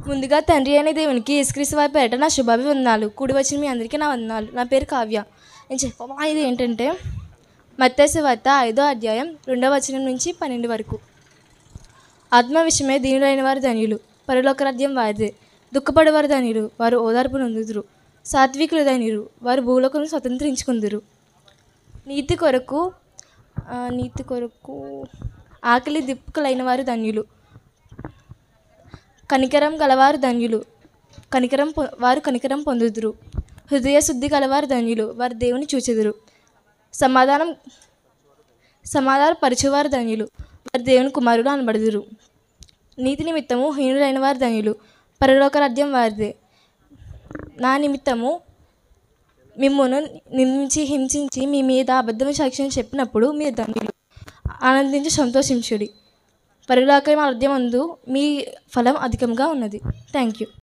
ముందుగా తండ్రి అయిన దేవునికి యేసుక్రీస్తు వారి పేరిట నా శుభాభివందనాలు. కూడి వచ్చిన మీ అందరికీ నా వందనాలు. నా పేరు కావ్య. నేను చెప్పబోయేది ఏంటంటే మత్తయి సువార్త 5వ అధ్యాయం 2వ వచనం నుంచి 12 వరకు. ఆత్మ విషయమే దీనులైన వారు ధన్యులు, పరలోక రాజ్యం వారిదే. దుఃఖపడేవారు ధన్యులు, వారు ఓదార్పు నొందుదురు. సాత్వికులు ధన్యులు, వారు భూలోకమును స్వతంత్రించుకుందురు. నీతి కొరకు ఆకలి దిప్పులైన వారు ధన్యులు, కనికరం గలవారు ధన్యులు, వారు కనికరం పొందుదురు. హృదయ శుద్ధి గలవారు ధన్యులు, వారు దేవుని చూచెదరు. సమాధాన పరచువారు ధన్యులు, వారు దేవుని కుమారులు అనబడుదురు. నీతి నిమిత్తము హీనులైన వారు ధన్యులు, పరలోక రాజ్యం వారిదే. నా నిమిత్తము మిమ్మును నిందించి హింసించి మీ మీద అబద్ధం సాక్ష్యం చెప్పినప్పుడు మీరు ధన్యులు, ఆనందించి సంతోషించుడి. పరలోక రాజ్యమందు మీ ఫలం అధికంగా ఉన్నది. Thank you.